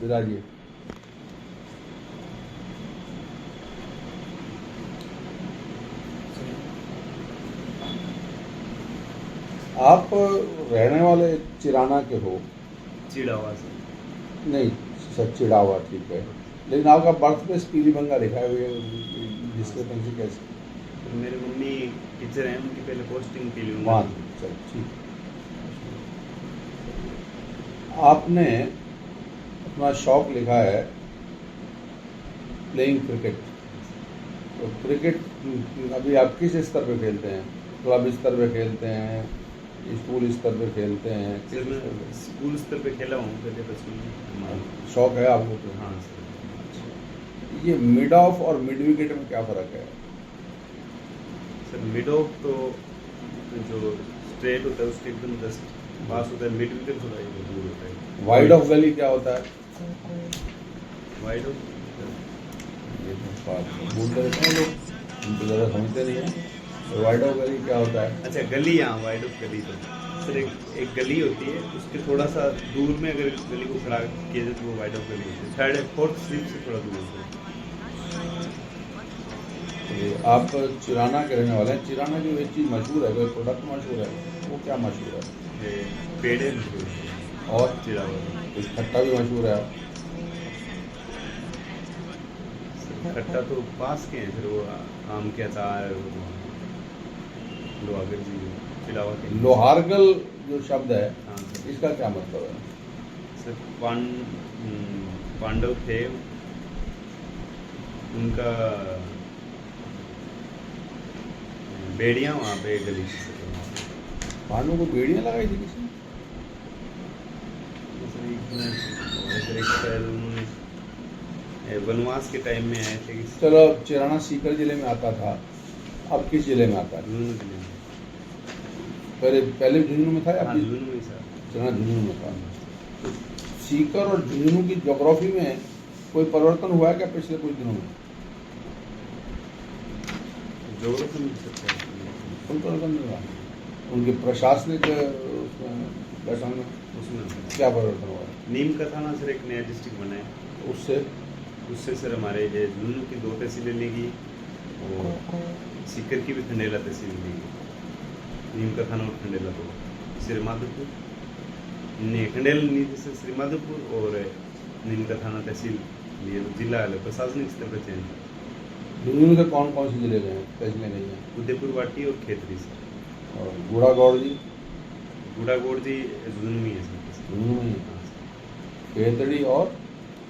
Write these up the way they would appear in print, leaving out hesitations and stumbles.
विराजिए। आप रहने वाले चिराना के हो? चिड़ावा से। नहीं, सर चिड़ावा ठीक है, लेकिन आपका बर्थ प्लेस पीलीभंगा लिखा हुआ है, डिस्क्रिपेंसी कैसे? तो मेरी मम्मी टीचर हैं, उनकी पहले पोस्टिंग पीलीभंगा वहाँ थी। चल ठीक। आपने अपना शौक लिखा है प्लेइंग क्रिकेट। तो क्रिकेट अभी आप किस स्तर पे खेलते हैं? क्लब स्तर पे खेलते हैं, स्कूल स्तर पे खेलते हैं? सर मैं स्कूल स्तर पे खेला हूँ पहले बचपन में। शौक है आपको तो? हाँ सर। ये मिड ऑफ और मिड विकेट में क्या फ़र्क है? सर मिड ऑफ तो जो स्ट्रेट होता है उसके एकदम जस्ट पास होता है, मिड विकेट थोड़ा ये दूर होता है। वाइड ऑफ गली क्या होता है? वाइड ऑफ ये तो बात बोलते रहते हैं लोग, हम तो ज़्यादा समझते नहीं हैं। वाइड ऑफ गली क्या होता है? अच्छा गली, हाँ वाइड ऑफ गली। तो सर एक गली होती है, उसके थोड़ा सा दूर में अगर गली को खड़ा किया जाए तो वो वाइड ऑफ गली होती है। थर्ड फोर्थ स्ट्रीट से थोड़ा दूर होता है। तो आप चिराना के रहने वाले हैं। चिराना की एक चीज़ मशहूर है, कोई प्रोडक्ट मशहूर है, वो क्या मशहूर है? ये पेड़ है मशहूर और चिड़ावा। कुछ खट्टा भी मशहूर है? खट्टा तो पास के हैं, फिर वो आम के अचार, लोहागर जी चिड़ावा के। लोहारगल जो शब्द है, हाँ सर। इसका क्या मतलब है? सर पांडव थे, उनका बेड़ियाँ वहाँ पे गली से। पांडवों को बेड़ियाँ लगाई थी किसी ने? सर एक शायद उन्होंने वनवास के टाइम में आए थे। चलो, चिराना सीकर जिले में आता था, अब किस जिले में आता है? झुंझुनू जिले में। पहले झुंझुनू में था या हाँ फिर? झुंझुनू में सर। चिराना झुंझुनू में था। तो सीकर और झुंझुनू की ज्योग्राफी में कोई परिवर्तन हुआ है क्या पिछले कुछ दिनों में? जोग्राफी में सकता है। कोई परिवर्तन नहीं हुआ? उनके प्रशासनिक उसमें गठन में उसमें क्या परिवर्तन हुआ है? नीम का थाना सर एक नया डिस्ट्रिक्ट बना है, उससे उससे सर हमारे ये झुंझुनू की 2 तहसीलें लेगी और सीकर की भी खंडेला तहसील लेगी। नीम का थाना और खंडेला तो श्री माधोपुर नहीं, खंडेला नीति से श्री माधोपुर और नीम का थाना तहसील लिए तो जिला अलग प्रशासनिक स्तर पर चयन। झुंझुनू से कौन कौन से जिले गए हैं, तहसीलें गई हैं? उदयपुर वाटी और खेतरी सर। और गुड़ागौड़ जी? गुड़ागोड़ जी झुंझुनू में ही है सर। झुंझुनू में ही। हाँ सर। खेतड़ी और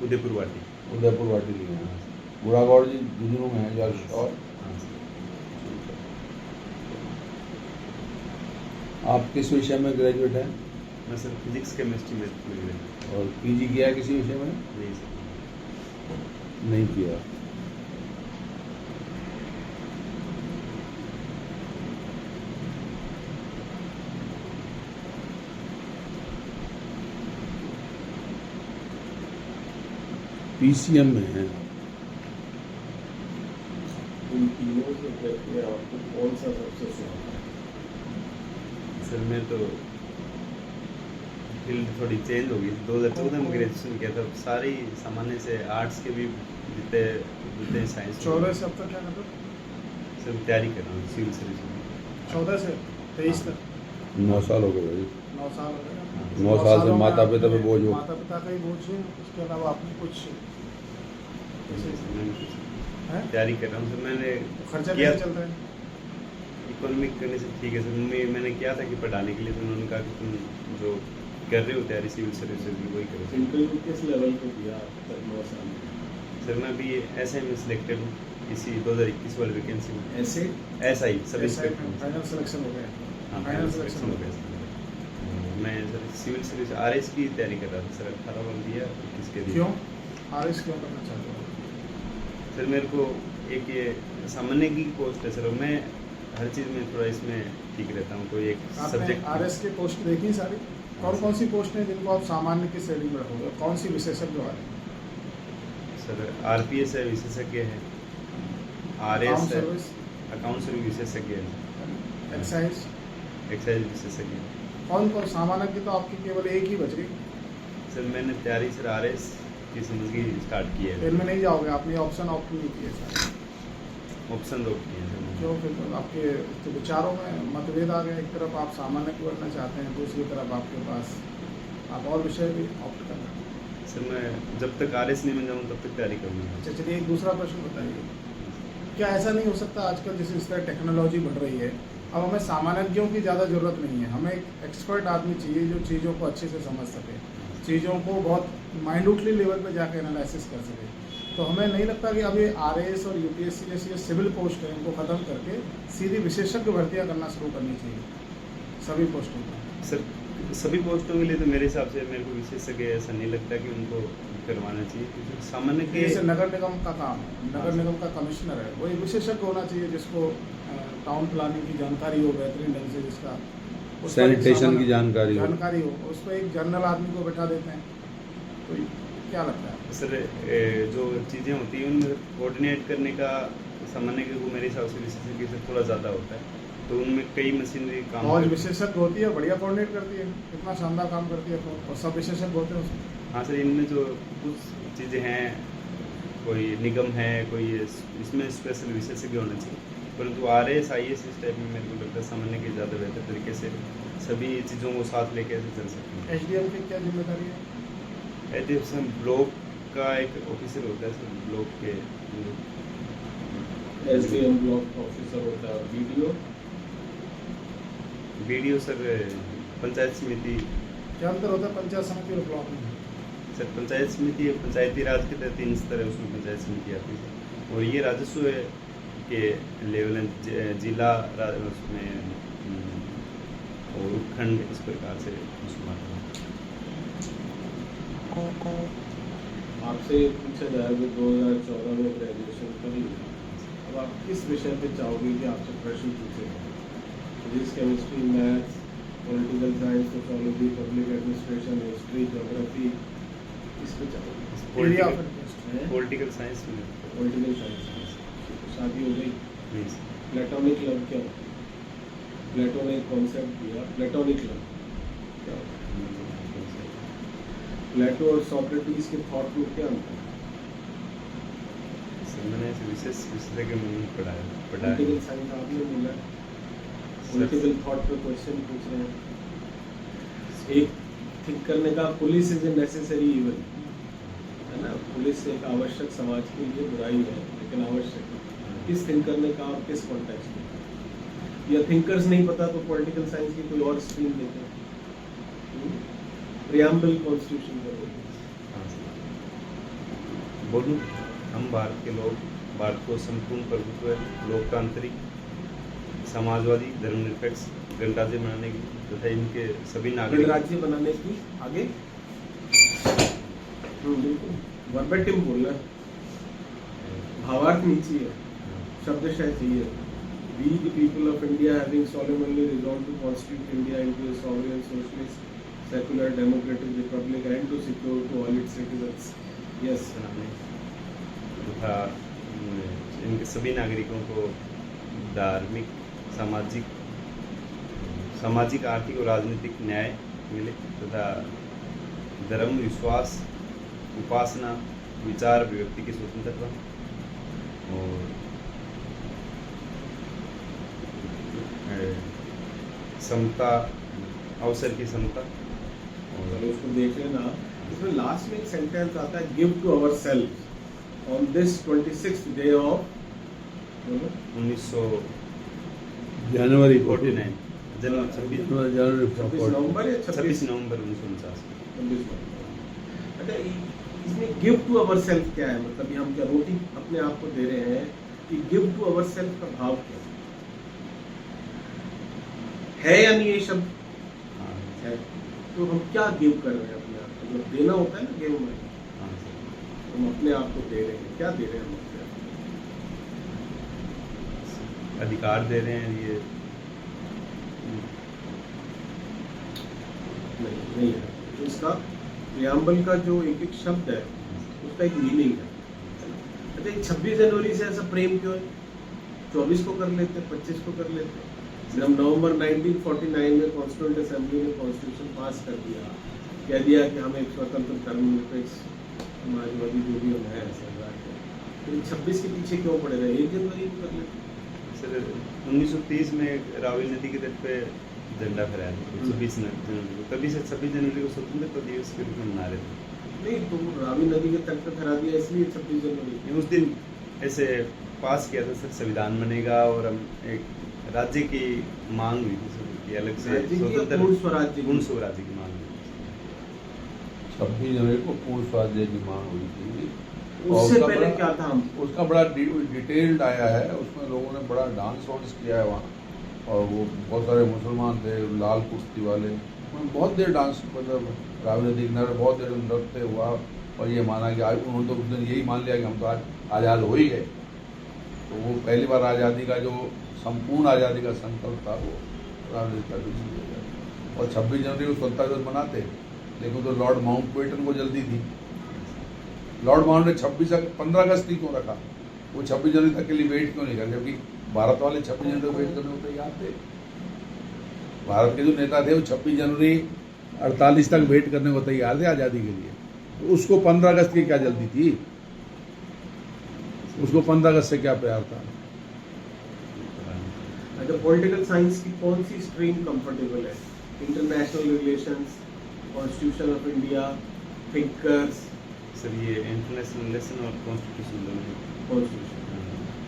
उदयपुर वाटी। उदयपुर वाटी लिए हैं। गुड़ागौड़ जी झुंझुनू में है जल। और हाँ सर। आप किस विषय में ग्रेजुएट हैं? मैं सर फिजिक्स केमिस्ट्री में ग्रेजुएट। और पीजी किया है किसी विषय में? नहीं सर। नहीं किया। पीसीएम में है। इन तीनों से करके आपको कौन सा सबसे सुहाना है? सर मैं तो फील्ड थोड़ी चेंज हो गई। 2014 में ग्रेजुएशन किया था, सारी सामान्य से आर्ट्स के भी जितने साइंस 14 से अब तक क्या मतलब? सर तैयारी कर रहा हूँ सिविल सर्विस में। 14 से 23 तक 9 साल हो गए भाई। 9 साल हो गए। 9 साल से सालों में माता पिता पे आपने बोझ हो। माता पिता का ही बोझ है, उसके अलावा आपने कुछ है? तैयारी कर रहा हूँ सर। मैंने खर्चा किया कैसे चलता है? इकोनॉमिक करने से ठीक है सर। मैंने किया था कि पढ़ाने के लिए, तो उन्होंने कहा कि तुम जो कर रहे हो तैयारी सिविल सर्विस की वही करो। इंटरव्यू किस लेवल पे दिया अब तक 9 साल में? सर मैं अभी ऐसे में सिलेक्टेड हूँ इसी 2021 वाली वैकेंसी में। ऐसे ऐसा ही सब फाइनल सिलेक्शन हो गया। हाँ फाइनल सिलेक्शन हो गया सर। मैं सर सिविल सर्विस आरएस की तैयारी कर रहा था सर। 18 वाला दिया, 21 के दिया। क्यों आरएस क्यों करना चाहते हो? सर मेरे को एक ये सामान्य की पोस्ट है सर, मैं हर चीज़ में थोड़ा इसमें ठीक रहता हूँ। कोई एक आपने सब्जेक्ट आरएस की पोस्ट देखी सारी? कौन सी पोस्ट है जिनको आप सामान्य की श्रेणी में रखोगे? कौन सी विशेषज्ञ वाले? सर आरपीएस है, विशेषज्ञ है। आरएस अकाउंट है, सर्विस, अकाउंट सर्विस विशेषज्ञ है। एक्साइज, एक्साइज विशेषज्ञ है। कौन सामान्य की तो आपकी केवल एक ही बच गई। सर मैंने तैयारी सर आरएस की समझ के स्टार्ट किया है। इनमें नहीं जाओगे, आपने ऑप्शन ऑप्ट नहीं किए सर, ऑप्शन दो किए हैं सर। क्यों? फिर तो आपके तो विचारों में मतभेद आ गया, एक तरफ आप सामान्य को बढ़ना चाहते हैं, दूसरी तरफ आपके पास आप और विषय भी ऑप्ट करना। सर मैं जब तक RS नहीं बन जाऊँ तब तक तैयारी करूँगा। अच्छा चलिए, एक दूसरा प्रश्न बताइए, क्या ऐसा नहीं हो सकता आजकल जैसे इस तरह टेक्नोलॉजी बढ़ रही है, अब हमें सामान्यों की ज़्यादा ज़रूरत नहीं है, हमें एक एक्सपर्ट आदमी चाहिए जो चीज़ों को अच्छे से समझ सके, चीज़ों को बहुत माइन्यूटली लेवल पे जाकर एनालिसिस कर सके। तो हमें नहीं लगता कि अब ये RAS और UPSC जैसी जो सिविल पोस्ट है इनको ख़त्म करके सीधी विशेषज्ञ भर्तियाँ करना शुरू करनी चाहिए सभी पोस्टों पर? सर सभी पोस्टों के लिए तो मेरे हिसाब से मेरे को विशेषज्ञ ऐसा नहीं लगता कि उनको करवाना चाहिए, क्योंकि सामान्य के जैसे नगर निगम का काम है, नगर निगम का कमिश्नर है, वो एक विशेषज्ञ होना चाहिए जिसको टाउन प्लानिंग की जानकारी हो बेहतरीन ढंग से, जिसका उस पर एक सैनिटेशन की सामान्य जानकारी हो। उस पर एक जनरल आदमी को बैठा देते हैं, तो क्या लगता है? सर जो चीज़ें होती हैं उनमें कोऑर्डिनेट करने का सामान्य के को मेरे हिसाब से विशेषज्ञ से थोड़ा ज़्यादा होता है, तो उनमें कई मशीनरी काम फौज विशेषज्ञ होती है, बढ़िया कोऑर्डिनेट करती है, कितना शानदार काम करती है फौज, और सब विशेषज्ञ होते हैं उसमें। हाँ सर, इनमें जो कुछ चीज़ें हैं, कोई निगम है, कोई इसमें स्पेशल विशेषज्ञ होना चाहिए, परंतु RAS IAS इस टाइप में मेरे को लगता है सामान्य के ज़्यादा बेहतर तरीके से सभी चीज़ों को साथ लेके ऐसे चल सकते हैं। SDM की क्या जिम्मेदारी है? एडिशन ब्लॉक का एक ऑफिसर होता है सर, ब्लॉक के SDM ब्लॉक ऑफिसर होता है, BDO सर पंचायत समिति। क्या अंतर होता है पंचायत समिति और ब्लॉक में? सर पंचायत समिति पंचायती राज के तहत 3 स्तर है, उसमें पंचायत समिति आती है, और ये राजस्व के लेवल जिला उसमें और उपखंड इस प्रकार से उसमें आता है। आपसे पूछा जाए कि 2014 में ग्रेजुएशन करी, अब आप किस विषय पे चाहोगे कि आपसे प्रश्न पूछे जाए? Physics, chemistry, maths, political science, sociology, public administration, history, geography, किस पे चाहोगे? Area of interest. Political science में। Political science. शादी हो गई? नहीं सर। प्लेटोनिक लव क्या होता है? प्लेटो ने एक कॉन्सेप्ट दिया, प्लेटोनिक लव क्या होता है? प्लेटो और सोक्रेटिस के थॉट में क्या अंतर है? सर मैंने ऐसे विशेष विषय के में पढ़ा है। पॉलिटिकल साइंस आपने बोला, पॉलिटिकल थॉट पे क्वेश्चन पूछ रहे हैं। एक थिंक करने का, police is a necessary evil, है ना, पुलिस एक आवश्यक समाज के लिए बुराई है लेकिन आवश्यक है। किस थिंक करने का और किस कॉन्टेक्स्ट में? या थिंकर्स नहीं पता तो पॉलिटिकल साइंस की कोई और स्ट्रीम लेते हैं, प्रियम्बल कॉन्स्टिट्यूशन का बोलूँ, हम भारत के लोग भारत को संपूर्ण प्रभुत्व, लोकतांत्रिक, समाजवादी, धर्मनिरपेक्ष गणराज्य बनाने की तथा इनके सभी नागरिक राज्य बनाने की आगे बिल्कुल वर्बेटिम बोलना, भावार्थ नहीं चाहिए, शब्दशः चाहिए। We the people of India having solemnly resolved to constitute India into a sovereign, socialist, secular, democratic republic and to secure to all its citizens. Yes, बनाने तथा इनके सभी नागरिकों को धार्मिक, सामाजिक, आर्थिक और राजनीतिक न्याय मिले तथा धर्म, विश्वास, उपासना, विचार, अभिव्यक्ति की स्वतंत्रता और समता, अवसर की समता। और उसको देख लेना, इसमें लास्ट में एक सेंटेंस आता है, give to our self on this 26th day of 1900 January 49 January 26 November या 26 नवंबर 1949। 26 नवंबर। अच्छा, इसमें गिव टू अवर सेल्फ क्या है? मतलब ये हम क्या रोटी अपने आप को दे रहे हैं कि गिव टू अवर सेल्फ का भाव क्या है या नहीं? ये शब्द है, तो हम क्या गिव कर रहे हैं अपने आप को? मतलब देना होता है ना गिव में, हम अपने आप को दे रहे हैं, क्या दे रहे हैं हम अपने आप को? अधिकार दे रहे हैं ये नहीं है। तो इसका प्रियम्बल का जो एक एक शब्द है उसका एक मीनिंग है। अच्छा, 26 जनवरी से ऐसा प्रेम क्यों है? 24 को कर लेते, 25 को कर लेते। जब नवंबर 1949 में कॉन्स्टिट्यूंट असेंबली ने कॉन्स्टिट्यूशन पास कर दिया, कह दिया कि हम एक स्वतंत्र धर्मनिरपेक्ष समाज फिर 26 के पीछे क्यों पड़े रहे? 1 जनवरी को कर लेते। सर 1930 में रावी नदी के तट पे झंडा फहराया था 26 जनवरी को, तभी से 26 जनवरी को स्वतंत्रता दिवस के रूप में मना रहे थे। नहीं तो रावी नदी के तट पे फहरा दिया इसलिए 26 जनवरी। उस दिन ऐसे पास किया था सर, संविधान बनेगा और हम एक राज्य की मांग हुई थी सर कि अलग से राज्य की या पूर्ण स्वराज्य की? पूर्ण स्वराज्य की मांग हुई थी। 26 जनवरी को पूर्ण स्वराज्य की मांग हुई थी। और उससे उसका पहले बड़ा- क्या था? हम उसका बड़ा डिटेल्ड आया है, उसमें लोगों ने बड़ा डांस वांस किया है वहाँ, और वो बहुत सारे मुसलमान थे लाल कुश्ती वाले, उन्होंने बहुत देर डांस, मतलब रावी नदी किनारे बहुत देर नृत्य हुआ, और ये माना कि आज उन्होंने तो उस दिन यही मान लिया कि हम तो आज आज़ाद हो ही गए। तो वो पहली बार आज़ादी का जो संपूर्ण आज़ादी का संकल्प था वो रावी नदी तट से लिया गया। और 26 जनवरी को स्वतंत्रता दिवस मनाते, लेकिन तो लॉर्ड माउंटबेटन को जल्दी थी। लॉर्ड माउंट ने 15 अगस्त ही क्यों रखा? वो 26 जनवरी तक के लिए वेट क्यों नहीं कर, जबकि भारत वाले 26 जनवरी को वेट करने को तैयार थे। भारत के जो नेता थे वो 26 जनवरी 48 तक वेट करने को तैयार थे आज़ादी के लिए। तो उसको 15 अगस्त की क्या जल्दी थी? उसको 15 अगस्त से क्या प्यार था? अच्छा, पॉलिटिकल साइंस की कौन सी स्ट्रीम कंफर्टेबल है? International relations, constitution of India, thinkers, sir ये इंटरनेशनल रिलेशन और कॉन्स्टिट्यूशन दोनों हैं। कॉन्स्टिट्यूशन।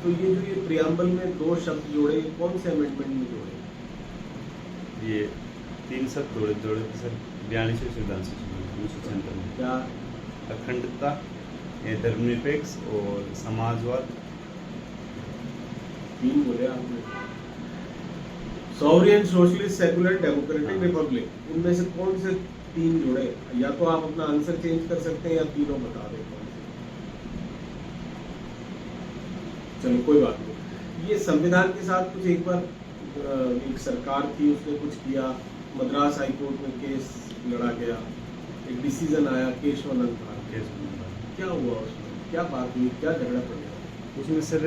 तो ये जो ये प्रियम्बल में 2 शब्द जोड़े, ये कौन से अमेंडमेंट में जोड़े? ये 3 शब्द जोड़े थे सर 42वें संविधान संशोधन 1996 में। क्या? अखंडता, धर्मनिरपेक्ष और समाजवाद। 3 बोले आपने। Sovereign, socialist, secular, democratic, Republic, इनमें से कौन से 3 जोड़े? या तो आप अपना आंसर चेंज कर सकते हैं या तीनों बता दें कौन से। चलो कोई बात नहीं। ये संविधान के साथ कुछ एक बार एक सरकार थी, उसने कुछ किया, मद्रास हाई कोर्ट में केस लड़ा गया, एक डिसीजन आया केशवानंद भारती। क्या हुआ उसमें? क्या बात हुई? क्या झगड़ा पड़ गया? उसमें सर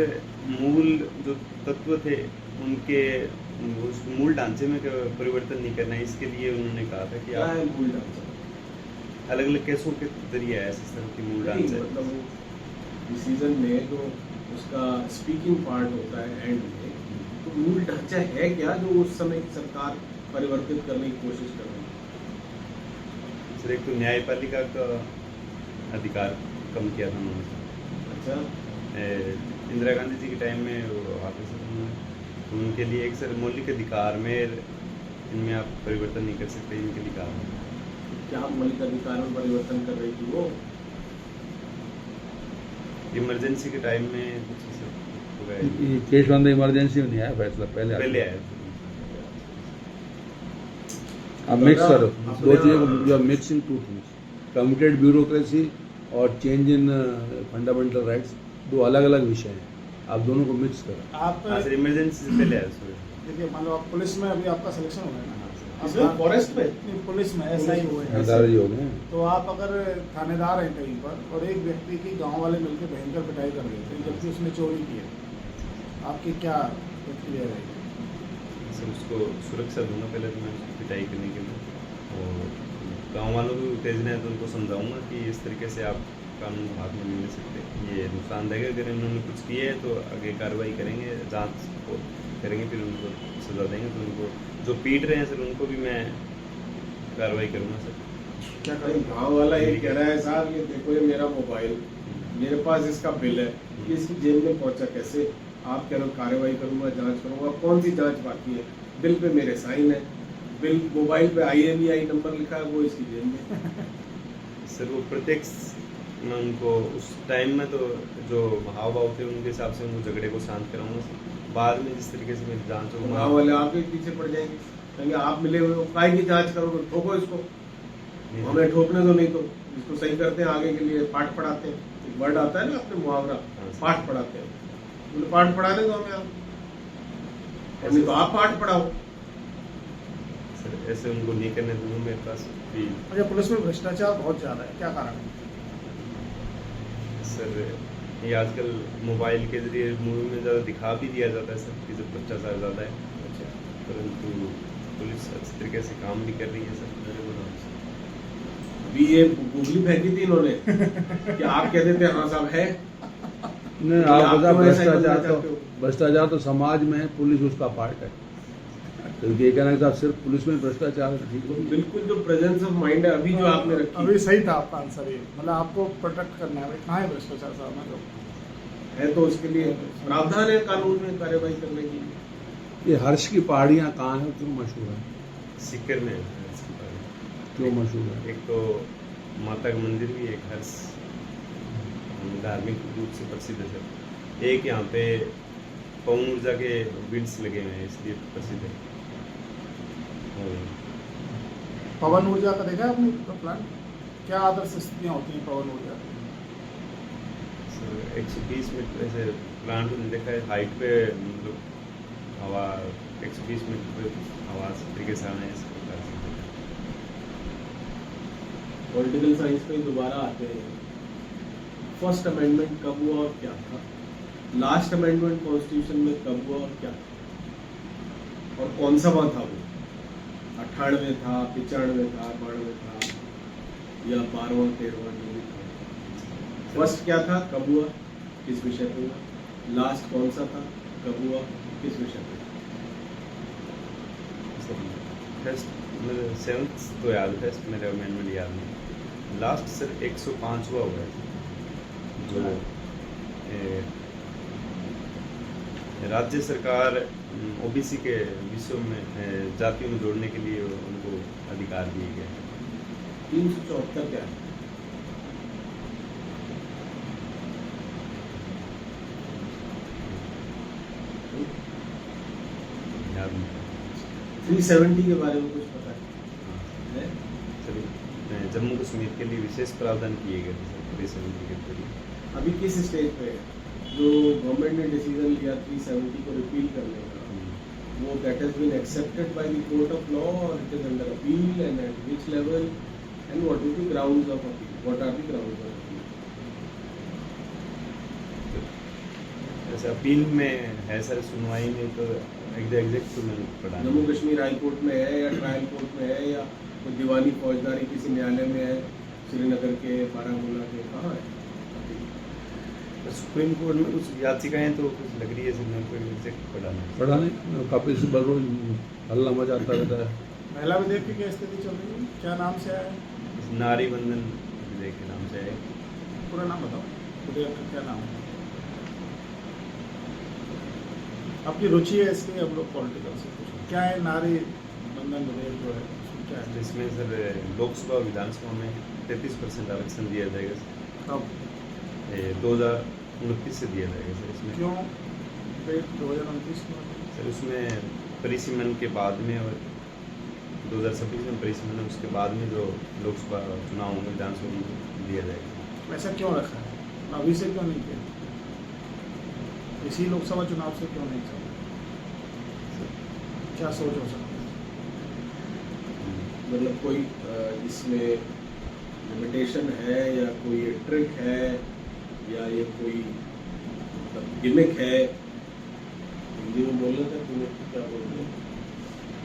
मूल जो तत्व थे उनके उस मूल ढांचे में परिवर्तन नहीं करना है, इसके लिए उन्होंने कहा था कि क्या आप है मूल ढांचा? अलग अलग केसों के जरिए आया सिस्टम की मूल नहीं, ढांचा। मतलब वो डिसीजन में जो उसका स्पीकिंग पार्ट होता है एंड में, तो मूल ढांचा है क्या जो उस समय की सरकार परिवर्तित करने की कोशिश कर रही है? सर एक तो न्यायपालिका का अधिकार कम किया था उन्होंने। अच्छा, इंदिरा गांधी जी के टाइम में वो आते सर उन्होंने, उनके लिए एक सर मौलिक अधिकार में इनमें आप परिवर्तन नहीं कर सकते, इनके लिए कहा। क्या मौलिक अधिकार में परिवर्तन कर रही थी वो? इमरजेंसी के टाइम में कुछ ऐसा हो गया है। ये केशवानंद इमरजेंसी में नहीं आया फैसला, पहले पहले आया था। अब मिक्स सर, अपने- दो चीज़ें, you are mixing 2 things, committed bureaucracy और चेंज इन फंडामेंटल राइट्स, 2 अलग अलग विषय हैं। आप दोनों को मिक्स करें। आप हाँ सर, इमरजेंसी से पहले आया सर। देखिए, मान लो आप पुलिस में अभी आपका सिलेक्शन हो गया ना, इसमें फॉरेस्ट में नहीं, पुलिस में ऐसा ही हुआ है। हदारी हो गए। तो आप अगर थानेदार हैं कहीं पर और एक व्यक्ति की गांव वाले मिलकर भयंकर पिटाई कर देते हैं जबकि उसने चोरी की है, आपकी क्या प्रतिक्रिया रहेगी? सर उसको सुरक्षा दूंगा पहले तो मैं उसकी पिटाई करने के लिए, और गाँव वालों को उत्तेजना है तो उनको समझाऊंगा कि इस तरीके से आप कानून को हाथ में नहीं ले सकते, ये नुकसानदायक है। अगर इन्होंने कुछ किया है तो आगे कार्रवाई करेंगे, जांच को करेंगे, फिर उनको सजा देंगे। तो उनको जो पीट रहे हैं सर उनको भी मैं कार्रवाई करूँगा सर। क्या करें? गाँव वाला ये कह रहा है साहब ये देखो ये मेरा मोबाइल, मेरे पास इसका बिल है, ये इसकी जेब में पहुंचा कैसे? आप कह रहे हो कार्रवाई करूंगा, जांच करूंगा, कौन सी जांच बाकी है? बिल पे मेरे साइन है, बिल मोबाइल पे IMEI नंबर लिखा है, वो इसकी जेब में। सर वो प्रत्यक्ष मैं उनको उस टाइम में तो जो भाव भाव थे उनके हिसाब से उनको झगड़े को शांत कराऊंगा सर। बाद में जिस तरीके से मेरी जांच हो, गाँव वाले आपके पीछे पड़ जाएंगे, कहेंगे आप मिले हुए हो, काय की जांच करोगे? ठोको इसको। हमें ठोकने दो, नहीं तो इसको सही करते हैं, आगे के लिए पाठ पढ़ाते हैं। एक वर्ड आता है ना अपने मुहावरा, पाठ पढ़ाते हैं। बोले पाठ पढ़ाने दो हमें, आप नहीं तो आप पाठ पढ़ाओ। सर ऐसे उनको नहीं करने दूंगा मेरे पास भी। अच्छा, पुलिस में भ्रष्टाचार बहुत ज़्यादा है, क्या कारण है? सर ये आजकल मोबाइल के जरिए मूवी में ज़्यादा दिखा भी दिया जाता है सर कि जब भ्रष्टाचार ज़्यादा है, परंतु पुलिस अच्छी तरीके से काम भी कर रही है सर मेरे को। अभी ये गूगली फेंकी थी इन्होंने कि आप कहते थे हाँ साहब है, नहीं, तो आप आप बता क्यों ऐसा ही भ्रष्टाचार बनना तो चाहते हो? भ्रष्टाचार तो समाज में है, पुलिस उसका पार्ट है। तो ये कहना कि साहब सिर्फ पुलिस में भ्रष्टाचार है, ठीक तो है। बिल्कुल जो प्रेजेंस ऑफ माइंड है अभी जो आपने रखी अभी सही था आपका आंसर ये, मतलब आपको प्रोटेक्ट करना है भाई, कहाँ है भ्रष्टाचार साहब में तो है तो उसके लिए प्रावधान है कानून में कार्यवाही करने की। ये हर्ष की पहाड़ियाँ कहाँ हैं, क्यों मशहूर है? सीकर में है इसके बारे में। क्यों मशहूर है? एक तो माता का मंदिर भी, एक हर्ष धार्मिक रूप से प्रसिद्ध है। एक यहाँ पे पवन ऊर्जा के बिल्स लगे हुए हैं, इसलिए प्रसिद्ध है। और पवन ऊर्जा का देखा है आपने प्लांट? क्या आदर्श स्थितियाँ होती हैं पवन ऊर्जा की? 120 मीटर ऐसे प्लांट ने देखा है, हाइट पे मतलब हवा 120 मीटर पे हवा इस तरीके से आना है, इस प्रकार से। पॉलिटिकल साइंस में दोबारा आते हैं। फर्स्ट अमेंडमेंट कब हुआ और क्या था? लास्ट अमेंडमेंट कॉन्स्टिट्यूशन में कब हुआ और क्या था? और कौन सा था वो? 98 था, 95 था, 92 था या 12वां 13वां जो भी था? फर्स्ट क्या था, कब हुआ, किस विषय पे हुआ? लास्ट कौन सा था, कब हुआ, किस विषय पे? फर्स्ट मेरे 7th तो याद है, फर्स्ट मेरे अमेंडमेंट याद नहीं। लास्ट सर 105वां हुआ है, जो राज्य सरकार ओबीसी के विषयों में जातियों में जोड़ने के लिए उनको अधिकार दिए गए। 374 क्या है? याद नहीं। 370 के बारे में कुछ पता है? सर जम्मू कश्मीर के लिए विशेष प्रावधान किए गए थे सर 370 के जरिए। अभी किस स्टेज पे है? जो गवर्नमेंट ने डिसीजन लिया 370 को रिपील करने का, वो that has been accepted by the court of law और it is under appeal and at which level and what is the grounds of appeal? What are the grounds of appeal? जैसे appeal में है sir, सुनवाई में तो exact तो मैंने पढ़ा नहीं। जम्मू कश्मीर हाई कोर्ट में है या ट्रायल कोर्ट में है या कोई दीवानी फौजदारी किसी न्यायालय में है, श्रीनगर के, बारामूला के, कहाँ है? सुप्रीम कोर्ट में कुछ याचिकाएं तो कुछ लग रही है सर, मैंने कोई एग्जैक्ट पढ़ा नहीं। कपिल सिब्बल रोज हल्ला मचाता रहता है। महिला विधेयक की क्या स्थिति चल रही है? क्या नाम से आया है? नारी बंधन विधेयक के नाम से है। पूरा नाम बताओ, विधेयक का क्या नाम है? आपकी रुचि है इसकी, हम लोग पॉलिटिकल से कुछ क्या है नारी बंधन विधेयक जो है उसमें क्या है? इसमें सर लोकसभा और विधानसभा में 33% आरक्षण दिया जाएगा सर। कब? 2029 से दिया जाएगा सर। इसमें क्यों डेट 2029 में? सर उसमें परिसीमन के बाद में और 2026 में परिसीमन है, उसके बाद में जो लोकसभा चुनाव होंगे, विधानसभा में दिया जाएगा। ऐसा क्यों रखा है? अभी से क्यों नहीं किया? इसी लोकसभा चुनाव से क्यों नहीं चला? क्या सोच हो सकती है? मतलब कोई इसमें लिमिटेशन है या कोई ट्रिक है या ये कोई मतलब गिमिक है? हिंदी में बोलना था, गिमिक क्या बोलते हैं?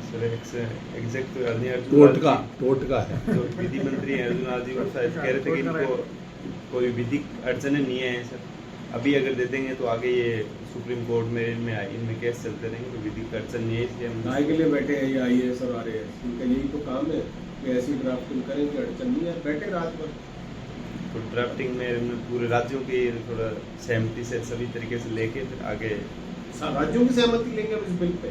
सर एग्जैक्ट तो याद नहीं। अर्जुन टोटका है। जो विधि मंत्री हैं अर्जुन राज जी, वो शायद कह रहे थे कि इनको कोई विधिक अड़चने नहीं है सर। अभी अगर दे देंगे तो आगे ये सुप्रीम कोर्ट में इनमें केस चलते रहेंगे, तो विधिक अड़चन नहीं है, इसलिए हम गाय के लिए बैठे हैं ये IAS और RAS, इनका यही तो काम है कि ऐसी ड्राफ्टिंग करें कि अड़चन नहीं है, बैठे रात भर। तो ड्राफ्टिंग में पूरे राज्यों की थोड़ा सहमति से सभी तरीके से लेके फिर आगे राज्यों की सहमति लेंगे अब इस बिल पे,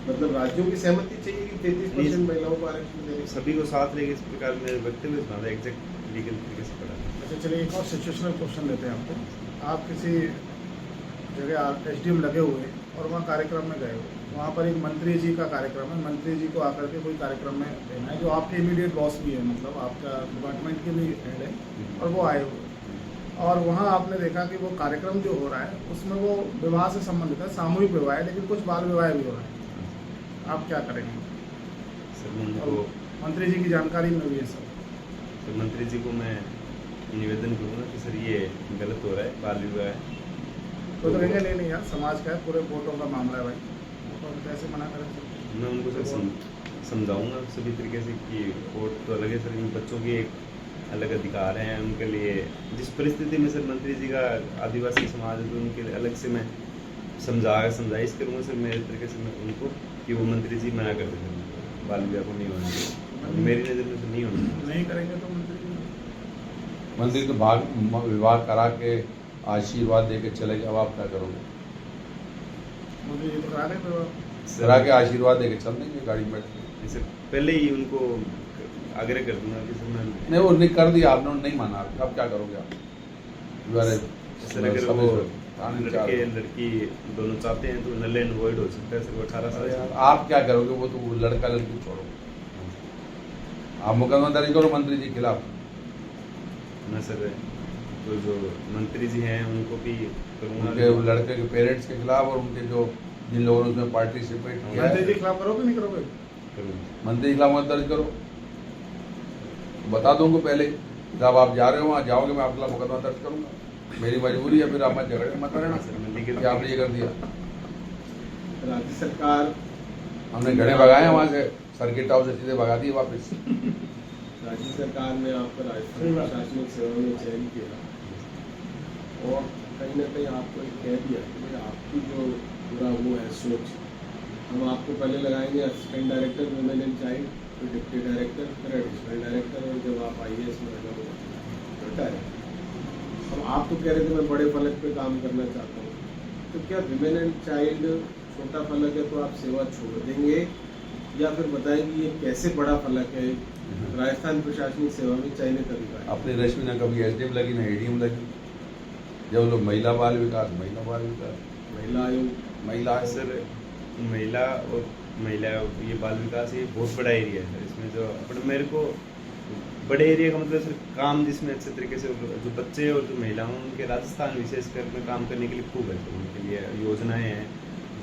मतलब राज्यों की सहमति चाहिए कि 33% महिलाओं को आरक्षण देने। सभी को साथ लेके इस प्रकार मेरे वक्तव्य सुना था, एग्जैक्ट लीगल तरीके से पढ़ा। अच्छा चलिए एक और सिचुएशनल क्वेश्चन लेते हैं आपको। आप किसी जगह SDM लगे हुए और वहाँ कार्यक्रम में गए हो, वहाँ पर एक मंत्री जी का कार्यक्रम है, मंत्री जी को आकर के कोई कार्यक्रम में देना है जो आपके इमीडिएट बॉस भी है, मतलब आपका डिपार्टमेंट के भी हेड है, और वो आए हुए और वहाँ आपने देखा कि वो कार्यक्रम जो हो रहा है उसमें वो विवाह से संबंधित है, सामूहिक विवाह है, लेकिन कुछ बाल विवाह भी हो रहा है, आप क्या करेंगे? सर उनको मंत्री जी की जानकारी में भी है सब। तो मंत्री जी को मैं निवेदन करूँगा कि सर ये गलत हो रहा है, बाल विवाह है। तो कहेंगे नहीं नहीं यार समाज का है, पूरे वोटों का मामला है भाई, तो कैसे मना करें? मैं उनको सर समझाऊंगा सभी तरीके से कि वोट तो अलग है सर, इन बच्चों की एक अलग अधिकार हैं उनके लिए। जिस परिस्थिति में सर मंत्री जी का आदिवासी समाज है तो उनके लिए अलग से मैं समझाइश करूँगा सर मेरे तरीके से मैं उनको कि वो मंत्री जी मना कर देते हैं बाल विवाह को नहीं होने देंगे। मेरी नज़र में तो नहीं होने देंगे। नहीं करेंगे तो मंत्री मंदिर तो विवाह करा के आशीर्वाद दे के चले गए, अब आप क्या करोगे? मुझे ये तो करा रहे थे करा के आशीर्वाद दे के चल देंगे गाड़ी में बैठ के। सर पहले ही उनको आग्रह कर दूंगा कि सर मैं नहीं वो नहीं कर दिया आपने, नहीं माना, अब क्या करोगे आप? सर अगर वो लड़के लड़की दोनों चाहते हैं तो नल एंड वॉइड हो सकता है सर। वो 18 साल से आप क्या करोगे? वो तो लड़का लड़की छोड़ो, आप मुकदमा दर्ज करो मंत्री जी के खिलाफ। ना सर तो जो मंत्री जी हैं उनको भी करूँगा। उनके लड़के के पेरेंट्स के खिलाफ और उनके जो जिन लोगों ने उसमें पार्टिसिपेट किया मंत्री जी है, के खिलाफ करोगे नहीं करोगे? करूँगा। मंत्री के खिलाफ मत दर्ज करो, बता दो उनको पहले जब आप जा रहे हो वहाँ जाओगे मैं आपके खिलाफ मुकदमा दर्ज करूँगा, मेरी मजबूरी है, फिर आप मत झगड़े मत रहना कि आपने ये कर दिया। राज्य सरकार हमने घड़े भगाए हैं वहाँ से, सर्किट हाउस से सीधे भगा दिए वापस। राज्य सरकार ने आपको राजस्थान प्रशासनिक सेवा में चयन किया और कहीं ना कहीं आपको एक कह दिया कि भाई आपकी जो पूरा वो है सोच, हम आपको पहले लगाएंगे assistant director women and child, फिर डिप्टी डायरेक्टर, फिर एडिशनल डायरेक्टर और जब आप IAS में लगे तो डायरेक्टर। अब आप तो कह रहे थे मैं बड़े फलक पे काम करना चाहता हूँ, तो क्या विमेन एंड चाइल्ड छोटा फलक है तो आप सेवा छोड़ देंगे या फिर बताएंगे ये कैसे बड़ा फलक है राजस्थान प्रशासनिक सेवा में चयनित अधिकारी? अपनी रश्मि ना कभी SDM लगी ना ADM लगी, जब लोग महिला बाल विकास, महिला आयोग, महिला सर महिला ये बाल विकास ये बहुत बड़ा एरिया है। इसमें जो अपने मेरे को बड़े एरिया का मतलब सर काम जिसमें अच्छे तरीके से जो बच्चे और जो महिलाओं उनके राजस्थान विशेषकर में काम करने के लिए खूब है। तो उनके लिए योजनाएं हैं,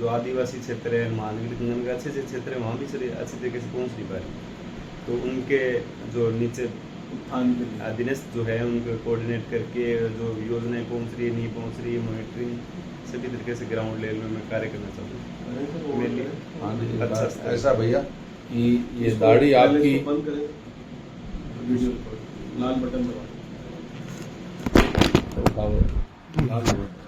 जो आदिवासी क्षेत्र है मालवीय गंगन के अच्छे क्षेत्र है वहाँ भी सर अच्छे तरीके से पहुँच नहीं पा रही। तो उनके जो नीचे उत्थान के लिए दिनेश जो है उनको कोऑर्डिनेट करके जो योजनाएं पहुँच रही है नहीं पहुँच रही है मॉनिटरिंग सभी तरीके से ग्राउंड लेवल में मैं कार्य करना चाहता हूँ। मेरे लिए हाँ जी, अच्छा स्तर। ऐसा भैया कि ये इसको दाढ़ी पहले आपकी इसको बंद करें, वीडियो लाल बटन दबा लाल बटन।